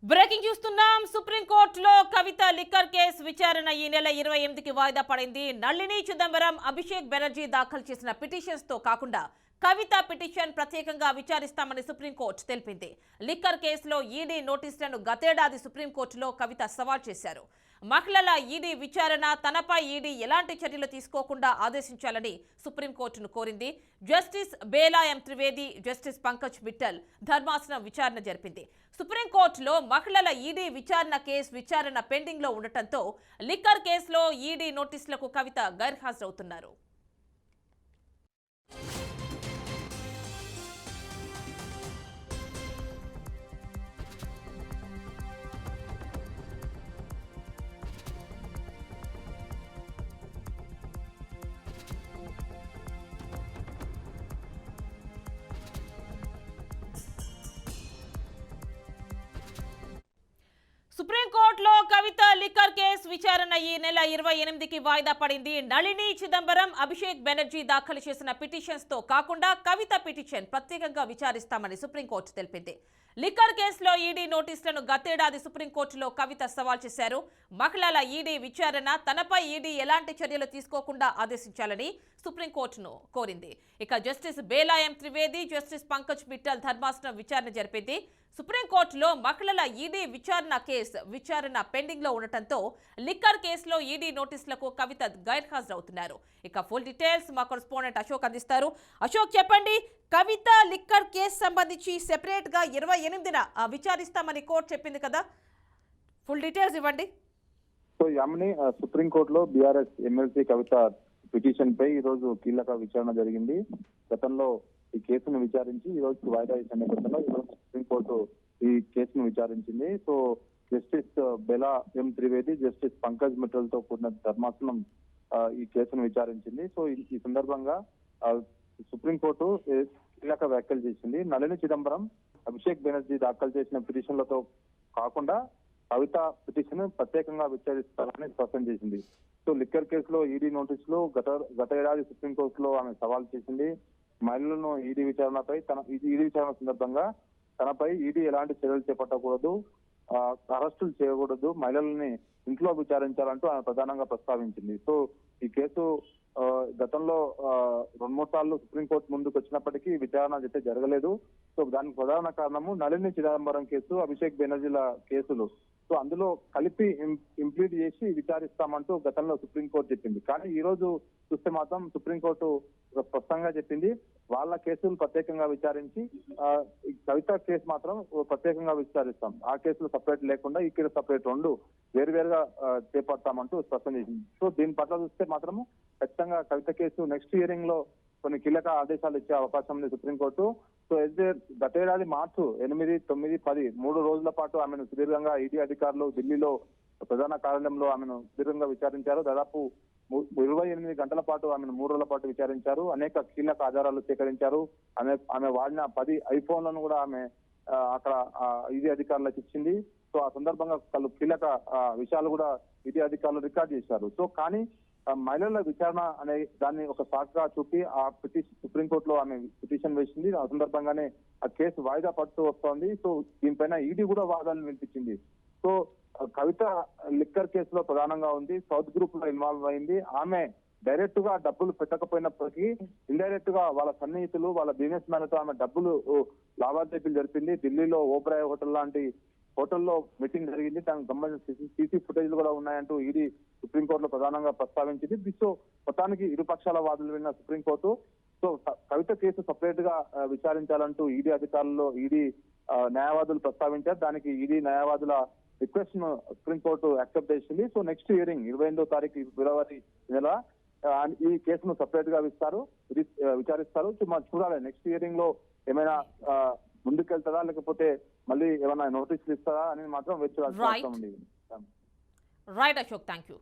Breaking చూస్తున్నాం. సుప్రీంకోర్టులో కవిత liquor case విచారణ ఈ నెల 28కి వాయిదా పడింది. నళిని చిదంబరం, అభిషేక్ బెనర్జీ దాఖలు చేసిన పిటిషన్స్ తో కాకుండా కవిత పిటిషన్ ప్రత్యేకంగా విచారిస్తామని సుప్రీంకోర్టు తెలిపింది. లిక్కర్ కేసులో ఈడీ నోటీసులను గతేడాది సుప్రీంకోర్టులో కవిత సవాల్ చేశారు. మహిళల ఈడీ విచారణ, తనపై ఈడీ ఎలాంటి చర్యలు తీసుకోకుండా ఆదేశించాలని సుప్రీంకోర్టును కోరింది. జస్టిస్ బేలా ఎం త్రివేది, జస్టిస్ పంకజ్ మిట్టల్ ధర్మాసనం విచారణ జరిపింది. సుప్రీంకోర్టులో మహిళల ఈడీ విచారణ కేసు విచారణ పెండింగ్ లో ఉండటంతో లిక్కర్ కేసులో ఈడీ నోటీసులకు కవిత గైర్హాజరవుతున్నారు. సుప్రీంకోర్టులో కవిత లిక్కర్ కేసు విచారణ ఈ నెల 28కి వాయిదా పడింది. నళిని చిదంబరం, అభిషేక్ బెనర్జీ దాఖలు చేసిన పిటిషన్స్ తో కాకుండా కవిత పిటిషన్ ప్రత్యేకంగా విచారిస్తామని సుప్రీంకోర్టు తెలిపింది. లిక్కర్ కేసులో ఈడీ నోటీసులను గతేడాది సుప్రీంకోర్టులో కవిత సవాల్ చేశారు. మహిళల ఈడీ విచారణ, తనపై ఈడీ ఎలాంటి చర్యలు తీసుకోకుండా ఆదేశించాలని సుప్రీంకోర్టును కోరింది. ఇక జస్టిస్ బేలా ఎం త్రివేది, జస్టిస్ పంకజ్ మిట్టల్ ధర్మాసనం విచారణ జరిపింది. సుప్రీంకోర్టులో మహిళల ఈడీ విచారణ కేసు విచారణ పెండింగ్ లో ఉండటంతో లిక్కర్ కేసులో ఈడీ నోటీసులకు కవిత గైర్హాజరవుతున్నారు. ఇక ఫుల్ డీటెయిల్స్ మా కరెస్పాండెంట్ అశోక్ అందిస్తారు. అశోక్, చెప్పండి, కవిత లిక్కర్ కేసు సంబంధించి సెపరేట్ గా 28న విచారిస్తామని కోర్టు చెప్పింది కదా, ఫుల్ డీటెయిల్స్ ఇవ్వండి. సో యామిని, సుప్రీంకోర్టులో బీఆర్ఎస్ ఎమ్మెల్సీ కవిత పిటిషన్ పై ఈ రోజు కీలక విచారణ జరిగింది. గతంలో ఈ కేసును విచారించి ఈ రోజు వాయిదా ఇచ్చిన నేపథ్యంలో ఈ రోజు సుప్రీంకోర్టు ఈ కేసును విచారించింది. సో జస్టిస్ బెలా ఎం త్రివేది, జస్టిస్ పంకజ్ మిట్టల్ తో కూడిన ధర్మాసనం ఈ కేసును విచారించింది. సో ఈ సందర్భంగా సుప్రీంకోర్టు కీలక వ్యాఖ్యలు చేసింది. నళిని చిదంబరం, అభిషేక్ బెనర్జీ దాఖలు చేసిన పిటిషన్లతో కాకుండా కవిత పిటిషన్ ప్రత్యేకంగా విచారిస్తారని స్పష్టం చేసింది. సో లిక్కర్ కేసులో ఈడీ నోటీసులు గత ఏడాది సుప్రీంకోర్టులో ఆమె సవాల్ చేసింది. మహిళలను ఈడీ విచారణపై ఈడీ విచారణ సందర్భంగా తనపై ఈడీ ఎలాంటి చర్యలు చేపట్టకూడదు, అరెస్టులు చేయకూడదు, మహిళల్ని ఇంట్లో విచారించాలంటూ ఆమె ప్రధానంగా ప్రస్తావించింది. సో ఈ కేసు గతంలో 2-3 సార్లు సుప్రీంకోర్టు ముందుకు వచ్చినప్పటికీ విచారణ అయితే జరగలేదు. సో దానికి ప్రధాన కారణము నళిని చిదంబరం కేసు, అభిషేక్ బెనర్జీల కేసులు. సో అందులో కలిపి ఇంప్లీట్ చేసి విచారిస్తామంటూ గతంలో సుప్రీంకోర్టు చెప్పింది. కానీ ఈ రోజు చూస్తే మాత్రం సుప్రీంకోర్టు స్పష్టంగా చెప్పింది, వాళ్ళ కేసులు ప్రత్యేకంగా విచారించి కవిత కేసు మాత్రం ప్రత్యేకంగా విచారిస్తాం, ఆ కేసులు సపరేట్ లేకుండా ఈ కేసు సపరేట్ రెండు వేరువేరుగా చేపడతామంటూ స్పష్టం చేసింది. సో దీని పట్ల చూస్తే మాత్రము ఖచ్చితంగా కవిత కేసు నెక్స్ట్ హియరింగ్ లో కొన్ని కీలక ఆదేశాలు ఇచ్చే అవకాశం ఉంది సుప్రీంకోర్టు. సో గతేడాది మార్చి 8, 9, 10 3 రోజుల పాటు ఆమెను సుదీర్ఘంగా ఈడీ అధికారులు ఢిల్లీలో ప్రధాన కార్యాలయంలో ఆమెను సుదీర్ఘంగా విచారించారు. దాదాపు 28 గంటల పాటు ఆమెను 3 రోజుల పాటు విచారించారు. అనేక కీలక ఆధారాలు సేకరించారు. ఆమె వాడిన 10 ఐఫోన్లను కూడా ఆమె అక్కడ ఈడీ అధికారులకు ఇచ్చింది. సో ఆ సందర్భంగా కీలక విషయాలు కూడా ఈడీ అధికారులు రికార్డ్ చేశారు. సో కానీ మహిళల విచారణ అనే దాన్ని ఒక సాకుగా చూపి ఆ పిటిషన్ సుప్రీంకోర్టులో ఆమె పిటిషన్ వేసింది. ఆ సందర్భంగానే ఆ కేసు వాయిదా పడుతూ వస్తోంది. సో దీనిపైన ఈడీ కూడా వాదనలు వినిపించింది. సో కవిత లిక్కర్ కేసులో ప్రధానంగా ఉంది, సౌత్ గ్రూప్ లో ఇన్వాల్వ్ అయింది. ఆమె డైరెక్ట్ గా డబ్బులు పెట్టకపోయినప్పటికీ ఇండైరెక్ట్ గా వాళ్ళ సన్నిహితులు, వాళ్ళ బిజినెస్ మ్యాన్లతో ఆమె డబ్బులు లావాదేవీలు జరిపింది. ఢిల్లీలో ఓబ్రాయ్ హోటల్ లాంటి హోటల్లో మీటింగ్ జరిగింది. దానికి సంబంధించిన సీసీ ఫుటేజ్లు కూడా ఉన్నాయంటూ ఈడీ సుప్రీంకోర్టులో ప్రధానంగా ప్రస్తావించింది. సో మొత్తానికి ఇరుపక్షాల వాదనలు విన్న సుప్రీంకోర్టు సో కవిత కేసు సపరేట్ గా విచారించాలంటూ ఈడీ అధికారుల్లో న్యాయవాదులు ప్రస్తావించారు. దానికి ఈడీ న్యాయవాదుల రిక్వెస్ట్ ను సుప్రీంకోర్టు యాక్సెప్ట్ చేసింది. సో నెక్స్ట్ హియరింగ్ 28వ తారీఖు ఫిబ్రవరి నెల ఈ కేసును సపరేట్ గా విచారిస్తారు. సో మనం చూడాలి నెక్స్ట్ హియరింగ్ లో ఏమైనా ముందుకెళ్తారా లేకపోతే మళ్ళీ ఏమైనా నోటీసులు ఇస్తారా అనేది మాత్రం వేచి చూడాల్సిన అవసరం ఉంది. Right Ashok, thank you.